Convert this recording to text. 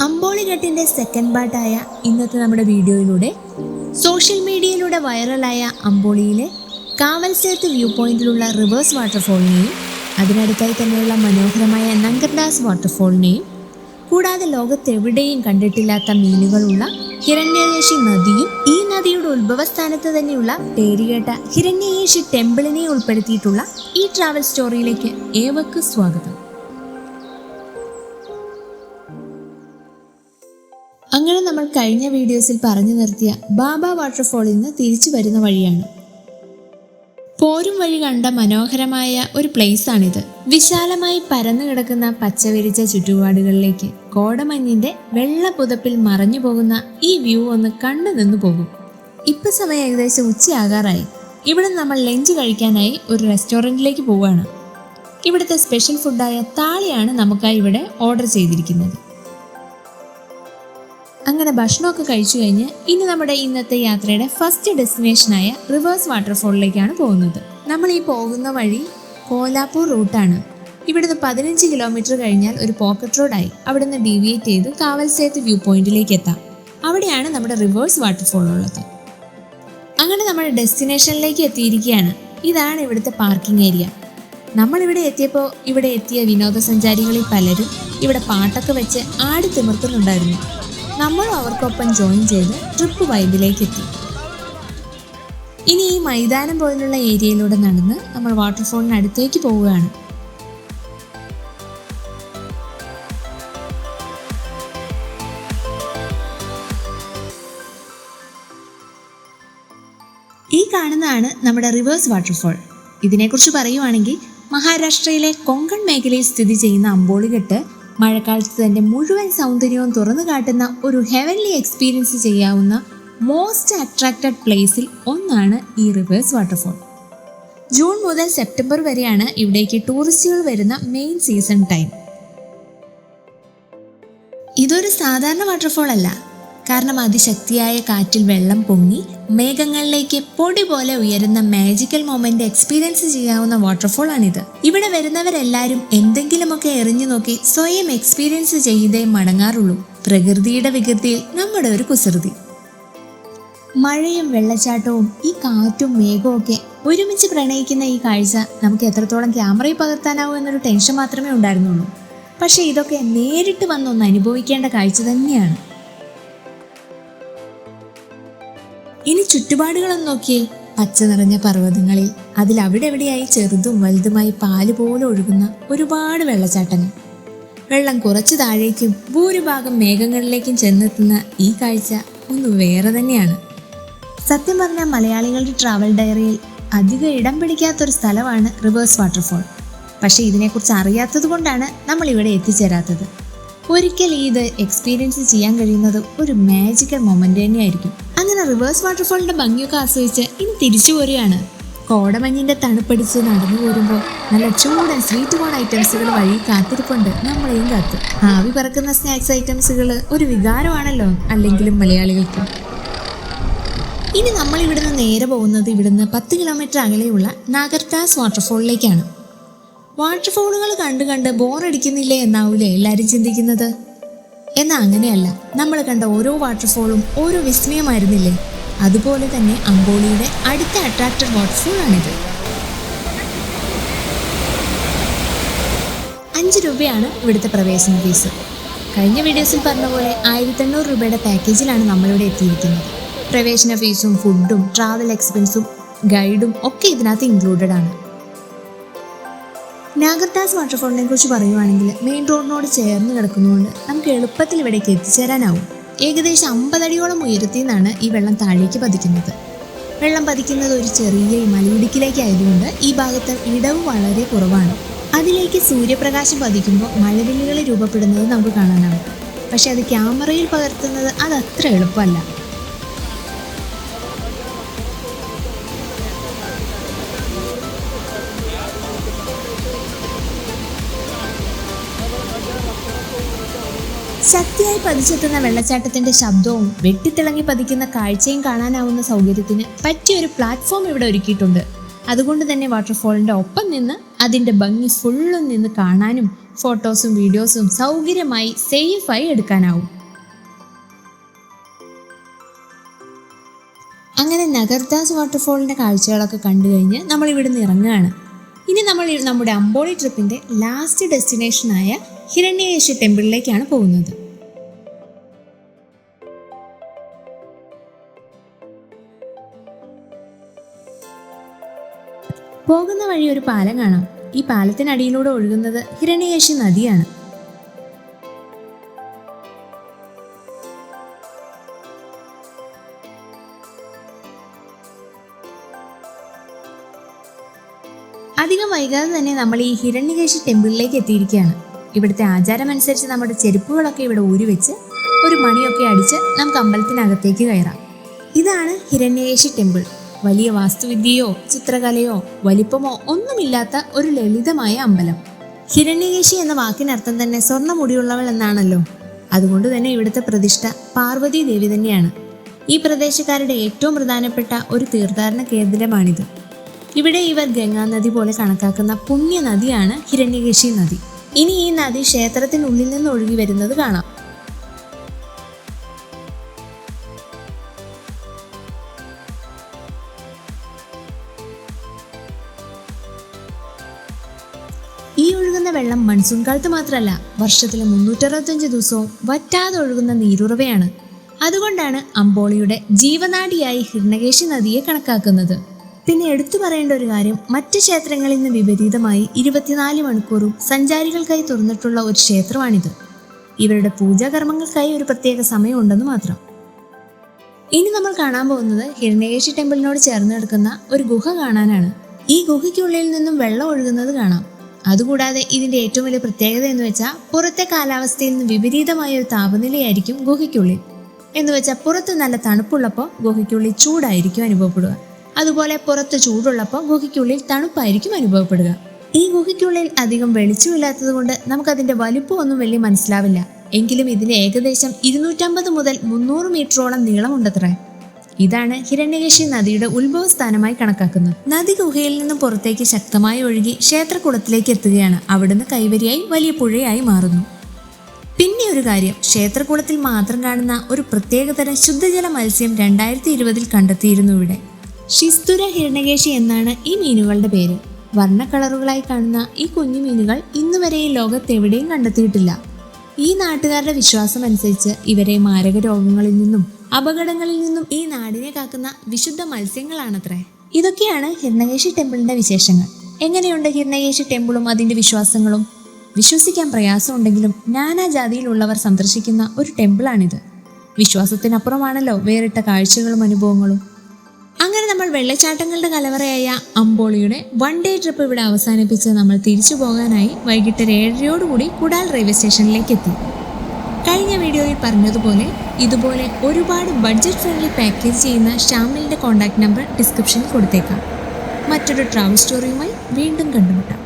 അമ്പോളിഘട്ടിന്റെ second പാർട്ടായ ഇന്നത്തെ നമ്മുടെ വീഡിയോയിലൂടെ സോഷ്യൽ മീഡിയയിലൂടെ വൈറലായ അമ്പോളിയിലെ കാവൽസേത്ത് വ്യൂ പോയിന്റിലുള്ള റിവേഴ്സ് വാട്ടർഫോളിനെയും അതിനടുത്തായി തന്നെയുള്ള മനോഹരമായ നങ്കർദാസ് വാട്ടർഫോളിനെയും കൂടാതെ ലോകത്തെവിടെയും കണ്ടിട്ടില്ലാത്ത മീനുകളുള്ള ഹിരണ്യകേശി നദിയും ഈ നദിയുടെ ഉത്ഭവസ്ഥാനത്ത് തന്നെയുള്ള പേരുകേട്ട ഹിരണ്യകേശി ടെമ്പിളിനെ ഉൾപ്പെടുത്തിയിട്ടുള്ള ഈ ട്രാവൽ സ്റ്റോറിയിലേക്ക് ഏവർക്കും സ്വാഗതം. അങ്ങനെ നമ്മൾ കഴിഞ്ഞ വീഡിയോസിൽ പറഞ്ഞു നിർത്തിയ ബാബ വാട്ടർഫോളിൽ നിന്ന് തിരിച്ചു വരുന്ന വഴിയാണ്. പോരും വഴി കണ്ട മനോഹരമായ ഒരു പ്ലേസ് ആണിത്. വിശാലമായി പരന്നു കിടക്കുന്ന പച്ചവിരിച്ച ചുറ്റുപാടുകളിലേക്ക് കോടമഞ്ഞിന്റെ വെള്ള പുതപ്പിൽ മറഞ്ഞു പോകുന്ന ഈ വ്യൂ ഒന്ന് കണ്ടു നിന്നു പോകും. ഇപ്പൊ സമയം ഏകദേശം ഉച്ചയാകാറായി. ഇവിടെ നമ്മൾ ലഞ്ച് കഴിക്കാനായി ഒരു റെസ്റ്റോറൻറ്റിലേക്ക് പോവുകയാണ്. ഇവിടുത്തെ സ്പെഷ്യൽ ഫുഡായ താളിയാണ് നമുക്കായി ഇവിടെ ഓർഡർ ചെയ്തിരിക്കുന്നത്. അങ്ങനെ ഭക്ഷണമൊക്കെ കഴിച്ചു കഴിഞ്ഞ് ഇനി നമ്മുടെ ഇന്നത്തെ യാത്രയുടെ ഫസ്റ്റ് ഡെസ്റ്റിനേഷനായ റിവേഴ്സ് വാട്ടർഫോളിലേക്കാണ് പോകുന്നത്. നമ്മൾ ഈ പോകുന്ന വഴി കോലാപ്പൂർ റൂട്ടാണ്. ഇവിടുന്ന് 15 കിലോമീറ്റർ കഴിഞ്ഞാൽ ഒരു പോക്കറ്റ് റോഡായി അവിടുന്ന് ഡീവിയേറ്റ് ചെയ്ത് കാവൽസേത്ത് വ്യൂ പോയിന്റിലേക്ക് എത്താം. അവിടെയാണ് നമ്മുടെ റിവേഴ്സ് വാട്ടർഫോൾ ഉള്ളത്. അങ്ങനെ നമ്മുടെ ഡെസ്റ്റിനേഷനിലേക്ക് എത്തിയിരിക്കുകയാണ്. ഇതാണ് ഇവിടുത്തെ പാർക്കിംഗ് ഏരിയ. നമ്മളിവിടെ എത്തിയപ്പോൾ ഇവിടെ എത്തിയ വിനോദസഞ്ചാരികളിൽ പലരും ഇവിടെ പാട്ടൊക്കെ വെച്ച് ആടി തിമിർക്കുന്നുണ്ടായിരുന്നു. നമ്മളും അവർക്കൊപ്പം ജോയിൻ ചെയ്ത് ട്രിപ്പ് വൈബിലേക്ക് എത്തി. ഇനി ഈ മൈതാനം പോലുള്ള ഏരിയയിലൂടെ നടന്ന് നമ്മൾ വാട്ടർഫോളിന് അടുത്തേക്ക് പോവുകയാണ്. ഈ കാണുന്നതാണ് നമ്മുടെ റിവേഴ്സ് വാട്ടർഫോൾ. ഇതിനെക്കുറിച്ച് പറയുവാണെങ്കിൽ മഹാരാഷ്ട്രയിലെ കൊങ്കൺ മേഖലയിൽ സ്ഥിതി ചെയ്യുന്ന അമ്പോളിഘട്ട് മഴക്കാലത്ത് തന്റെ മുഴുവൻ സൗന്ദര്യവും തുറന്നു കാട്ടുന്ന ഒരു ഹെവൻലി എക്സ്പീരിയൻസ് ചെയ്യാവുന്ന മോസ്റ്റ് അട്രാക്റ്റഡ് പ്ലേസിൽ ഒന്നാണ് ഈ റിവേഴ്സ് വാട്ടർഫോൾ. ജൂൺ മുതൽ സെപ്റ്റംബർ വരെയാണ് ഇവിടേക്ക് ടൂറിസ്റ്റുകൾ വരുന്ന മെയിൻ സീസൺ ടൈം. ഇതൊരു സാധാരണ വാട്ടർഫോൾ അല്ല. കാരണം അതിശക്തിയായ കാറ്റിൽ വെള്ളം പൊങ്ങി മേഘങ്ങളിലേക്ക് പൊടി പോലെ ഉയരുന്ന മാജിക്കൽ മൊമെന്റ് എക്സ്പീരിയൻസ് ചെയ്യാവുന്ന വാട്ടർഫോൾ ആണിത്. ഇവിടെ വരുന്നവരെല്ലാവരും എന്തെങ്കിലുമൊക്കെ എറിഞ്ഞു നോക്കി സ്വയം എക്സ്പീരിയൻസ് ചെയ്തേ മടങ്ങാറുള്ളൂ. പ്രകൃതിയുടെ വികൃതിയിൽ നമ്മുടെ ഒരു കുസൃതി. മഴയും വെള്ളച്ചാട്ടവും ഈ കാറ്റും മേഘവും ഒക്കെ ഒരുമിച്ച് പ്രണയിക്കുന്ന ഈ കാഴ്ച നമുക്ക് എത്രത്തോളം ക്യാമറയിൽ പകർത്താനാവും എന്നൊരു ടെൻഷൻ മാത്രമേ ഉണ്ടായിരുന്നുള്ളൂ. പക്ഷെ ഇതൊക്കെ നേരിട്ട് വന്നൊന്ന് അനുഭവിക്കേണ്ട കാഴ്ച തന്നെയാണ്. ഇനി ചുറ്റുപാടുകളൊന്നും നോക്കിയേ. പച്ച നിറഞ്ഞ പർവ്വതങ്ങളിൽ അതിലവിടെ എവിടെയായി ചെറുതും വലുതുമായി പാല് പോലെ ഒഴുകുന്ന ഒരുപാട് വെള്ളച്ചാട്ടങ്ങൾ. വെള്ളം കുറച്ച് താഴേക്കും ഭൂരിഭാഗം മേഘങ്ങളിലേക്കും ചെന്നെത്തുന്ന ഈ കാഴ്ച ഒന്ന് വേറെ തന്നെയാണ്. സത്യം പറഞ്ഞാൽ മലയാളികളുടെ ട്രാവൽ ഡയറിയിൽ അധികം ഇടം പിടിക്കാത്തൊരു സ്ഥലമാണ് റിവേഴ്സ് വാട്ടർഫോൾ. പക്ഷേ ഇതിനെക്കുറിച്ച് അറിയാത്തത് കൊണ്ടാണ് നമ്മൾ ഇവിടെ എത്തിച്ചേരാത്തത്. ഒരിക്കൽ ഇത് എക്സ്പീരിയൻസ് ചെയ്യാൻ കഴിയുന്നത് ഒരു മാജിക്കൽ മൊമെന്റ് തന്നെയായിരിക്കും. അങ്ങനെ റിവേഴ്സ് വാട്ടർഫോളിന്റെ ഭംഗിയൊക്കെ ആസ്വദിച്ച് ഇനി തിരിച്ചു പോരുകയാണ്. കോടമഞ്ഞിന്റെ തണുപ്പടിച്ച് നടന്നു പോരുമ്പോൾ നല്ല ചൂടൻ സ്വീറ്റ് കോൺ ഐറ്റംസുകൾ വഴി കാത്തിരിപ്പുണ്ട് നമ്മളെയും കാത്ത്. ആവി പറക്കുന്ന സ്നാക്സ് ഐറ്റംസുകൾ ഒരു വികാരമാണല്ലോ അല്ലെങ്കിലും മലയാളികൾക്ക്. ഇനി നമ്മൾ ഇവിടുന്ന് നേരെ പോകുന്നത് ഇവിടുന്ന് 10 കിലോമീറ്റർ അകലെയുള്ള നങ്കർദാസ് വാട്ടർഫോളിലേക്കാണ്. വാട്ടർഫോളുകൾ കണ്ട് കണ്ട് ബോറടിക്കുന്നില്ലേ എന്നാവൂലേ എല്ലാവരും ചിന്തിക്കുന്നത്. എന്നാൽ അങ്ങനെയല്ല. നമ്മൾ കണ്ട ഓരോ വാട്ടർഫോളും ഓരോ വിസ്മയമായിരുന്നില്ലേ? അതുപോലെ തന്നെ അമ്പോളിയുടെ അടുത്ത അട്രാക്റ്റഡ് വാട്ടർഫോൾ ആണിത്. 5 രൂപയാണ് ഇവിടുത്തെ പ്രവേശന ഫീസ്. കഴിഞ്ഞ വീഡിയോസിൽ പറഞ്ഞ പോലെ 1800 രൂപയുടെ പാക്കേജിലാണ് നമ്മളിവിടെ എത്തിയിരിക്കുന്നത്. പ്രവേശന ഫീസും ഫുഡും ട്രാവൽ എക്സ്പെൻസും ഗൈഡും ഒക്കെ ഇതിനകത്ത് ഇൻക്ലൂഡഡ് ആണ്. നങ്കർദാസ് വാട്ടർഫോളിനെ കുറിച്ച് പറയുവാണെങ്കിൽ മെയിൻ റോഡിനോട് ചേർന്ന് കിടക്കുന്നതുകൊണ്ട് നമുക്ക് എളുപ്പത്തിൽ ഇവിടേക്ക് എത്തിച്ചേരാനാവും. ഏകദേശം 50 അടിയോളം ഉയരത്തിൽ നിന്നാണ് ഈ വെള്ളം താഴേക്ക് പതിക്കുന്നത്. വെള്ളം പതിക്കുന്നത് ഒരു ചെറിയ മലയിടുക്കിലേക്കായതുകൊണ്ട് ഈ ഭാഗത്ത് ഇടവ് വളരെ കുറവാണ്. അതിലേക്ക് സൂര്യപ്രകാശം പതിക്കുമ്പോൾ മഴവില്ലുകൾ രൂപപ്പെടുന്നത് നമുക്ക് കാണാനാവും. പക്ഷെ അത് ക്യാമറയിൽ പകർത്തുന്നത് അതത്ര എളുപ്പമല്ല. ശക്തിയായി പതിച്ചെത്തുന്ന വെള്ളച്ചാട്ടത്തിന്റെ ശബ്ദവും വെട്ടിത്തിളങ്ങി പതിക്കുന്ന കാഴ്ചയും കാണാനാവുന്ന സൗകര്യത്തിന് പറ്റിയൊരു പ്ലാറ്റ്ഫോം ഇവിടെ ഒരുക്കിയിട്ടുണ്ട്. അതുകൊണ്ട് തന്നെ വാട്ടർഫോളിന്റെ ഒപ്പം നിന്ന് അതിന്റെ ഭംഗി ഫുള്ളും നിന്ന് കാണാനും ഫോട്ടോസും വീഡിയോസും സൗകര്യമായി സേഫായി എടുക്കാനാവും. അങ്ങനെ നഗർദാസ് വാട്ടർഫോളിൻ്റെ കാഴ്ചകളൊക്കെ കണ്ടു കഴിഞ്ഞ് നമ്മൾ ഇവിടുന്ന് ഇറങ്ങുകയാണ്. ഇനി നമ്മൾ നമ്മുടെ അമ്പോളി ട്രിപ്പിൻ്റെ ലാസ്റ്റ് ഡെസ്റ്റിനേഷനായ ഹിരണ്യകേശി ടെമ്പിളിലേക്കാണ് പോകുന്നത്. പോകുന്ന വഴി ഒരു പാലം കാണാം. ഈ പാലത്തിനടിയിലൂടെ ഒഴുകുന്നത് ഹിരണ്യകേശി നദിയാണ്. അധികം വൈകാതെ തന്നെ നമ്മൾ ഈ ഹിരണ്യകേശി ടെമ്പിളിലേക്ക് എത്തിയിരിക്കുകയാണ്. ഇവിടുത്തെ ആചാരമനുസരിച്ച് നമ്മുടെ ചെരുപ്പുകളൊക്കെ ഇവിടെ ഊരിവെച്ച് ഒരു മണിയൊക്കെ അടിച്ച് നമുക്ക് അമ്പലത്തിനകത്തേക്ക് കയറാം. ഇതാണ് ഹിരണ്യകേശി ടെമ്പിൾ. വലിയ വാസ്തുവിദ്യയോ ചിത്രകലയോ വലിപ്പമോ ഒന്നുമില്ലാത്ത ഒരു ലളിതമായ അമ്പലം. ഹിരണ്യകേശി എന്ന വാക്കിനർത്ഥം തന്നെ സ്വർണ്ണ മുടിയുള്ളവൾ എന്നാണല്ലോ. അതുകൊണ്ട് തന്നെ ഇവിടുത്തെ പ്രതിഷ്ഠ പാർവതി ദേവി തന്നെയാണ്. ഈ പ്രദേശക്കാരുടെ ഏറ്റവും പ്രധാനപ്പെട്ട ഒരു തീർത്ഥാടന കേന്ദ്രമാണിത്. ഇവിടെ ഇവർ ഗംഗാനദി പോലെ കണക്കാക്കുന്ന പുണ്യ നദിയാണ് ഹിരണ്യകേശി നദി. ഇനി ഈ നദി ക്ഷേത്രത്തിനുള്ളിൽ നിന്ന് ഒഴുകി വരുന്നത് കാണാം. ഈ ഒഴുകുന്ന വെള്ളം മൺസൂൺ കാലത്ത് മാത്രമല്ല, വർഷത്തിലെ 365 ദിവസവും വറ്റാതെ ഒഴുകുന്ന നീരുറവയാണ്. അതുകൊണ്ടാണ് അമ്പോളിയുടെ ജീവനാഡിയായി ഹിരണ്യകേശി നദിയെ കണക്കാക്കുന്നത്. പിന്നെ എടുത്തു പറയേണ്ട ഒരു കാര്യം, മറ്റ് ക്ഷേത്രങ്ങളിൽ നിന്ന് വിപരീതമായി 24 മണിക്കൂറും സഞ്ചാരികൾക്കായി തുറന്നിട്ടുള്ള ഒരു ക്ഷേത്രമാണിത്. ഇവരുടെ പൂജാകർമ്മങ്ങൾക്കായി ഒരു പ്രത്യേക സമയമുണ്ടെന്ന് മാത്രം. ഇനി നമ്മൾ കാണാൻ പോകുന്നത് ഹിരണ്യകേശി ടെമ്പിളിനോട് ചേർന്ന് കിടക്കുന്ന ഒരു ഗുഹ കാണാനാണ്. ഈ ഗുഹയ്ക്കുള്ളിൽ നിന്നും വെള്ളം ഒഴുകുന്നത് കാണാം. അതുകൂടാതെ ഇതിന്റെ ഏറ്റവും വലിയ പ്രത്യേകത എന്ന് വെച്ചാൽ പുറത്തെ കാലാവസ്ഥയിൽ നിന്ന് വിപരീതമായ ഒരു താപനിലയായിരിക്കും ഗുഹയ്ക്കുള്ളിൽ. എന്ന് വെച്ചാൽ പുറത്ത് നല്ല തണുപ്പുള്ളപ്പോൾ ഗുഹയ്ക്കുള്ളിൽ ചൂടായിരിക്കും അനുഭവപ്പെടുക. അതുപോലെ പുറത്ത് ചൂടുള്ളപ്പോൾ ഗുഹയ്ക്കുള്ളിൽ തണുപ്പായിരിക്കും അനുഭവപ്പെടുക. ഈ ഗുഹയ്ക്കുള്ളിൽ അധികം വെളിച്ചമില്ലാത്തത് കൊണ്ട് നമുക്കതിന്റെ വലുപ്പമൊന്നും വലിയ മനസ്സിലാവില്ല. എങ്കിലും ഇതിന് ഏകദേശം 250 മുതൽ 300 മീറ്ററോളം നീളമുണ്ടത്രേ. ഇതാണ് ഹിരണ്യകേശി നദിയുടെ ഉത്ഭവസ്ഥാനമായി കണക്കാക്കുന്നത്. നദി ഗുഹയിൽ നിന്നും പുറത്തേക്ക് ശക്തമായി ഒഴുകി ക്ഷേത്രക്കുളത്തിലേക്ക് എത്തുകയാണ്. അവിടുന്ന് കൈവരിയായി വലിയ പുഴയായി മാറുന്നു. പിന്നെ ഒരു കാര്യം, ക്ഷേത്രക്കുളത്തിൽ മാത്രം കാണുന്ന ഒരു പ്രത്യേകതരം ശുദ്ധജല മത്സ്യം 2020 കണ്ടെത്തിയിരുന്നു ഇവിടെ. ഷിസ്തുര ഹിരണ്യകേശി എന്നാണ് ഈ മീനുകളുടെ പേര്. വർണ്ണക്കളറുകളായി കാണുന്ന ഈ കുഞ്ഞു മീനുകൾ ഇന്നുവരെ ഈ ലോകത്തെവിടെയും കണ്ടെത്തിയിട്ടില്ല. ഈ നാട്ടുകാരുടെ വിശ്വാസം അനുസരിച്ച് ഇവരെ മാരക രോഗങ്ങളിൽ നിന്നും അപകടങ്ങളിൽ നിന്നും ഈ നാടിനെ കാക്കുന്ന വിശുദ്ധ മത്സ്യങ്ങളാണത്രേ. ഇതൊക്കെയാണ് ഹിരണ്യകേശി ടെമ്പിളിന്റെ വിശേഷങ്ങൾ. എങ്ങനെയുണ്ട് ഹിരണ്യകേശി ടെമ്പിളും അതിന്റെ വിശ്വാസങ്ങളും? വിശ്വസിക്കാൻ പ്രയാസമുണ്ടെങ്കിലും നാനാജാതിയിലുള്ളവർ സന്ദർശിക്കുന്ന ഒരു ടെമ്പിളാണിത്. വിശ്വാസത്തിനപ്പുറമാണല്ലോ വേറിട്ട കാഴ്ചകളും അനുഭവങ്ങളും. അങ്ങനെ നമ്മൾ വെള്ളച്ചാട്ടങ്ങളുടെ കലവറയായ അമ്പോളിയുടെ 1 ഡേ ട്രിപ്പ് ഇവിടെ അവസാനിപ്പിച്ച് നമ്മൾ തിരിച്ചു പോകാനായി വൈകിട്ട് 7:30 കുടാൽ റെയിൽവേ സ്റ്റേഷനിലേക്ക് എത്തി. കഴിഞ്ഞ വീഡിയോയിൽ പറഞ്ഞതുപോലെ ഇതുപോലെ ഒരുപാട് ബഡ്ജറ്റ് ഫ്രണ്ട്ലി പാക്കേജ് ചെയ്യുന്ന ഷാമിലിൻ്റെ കോൺടാക്ട് നമ്പർ ഡിസ്ക്രിപ്ഷനിൽ കൊടുത്തേക്കാം. മറ്റൊരു ട്രാവൽ സ്റ്റോറിയുമായി വീണ്ടും കണ്ടുമുട്ടാം.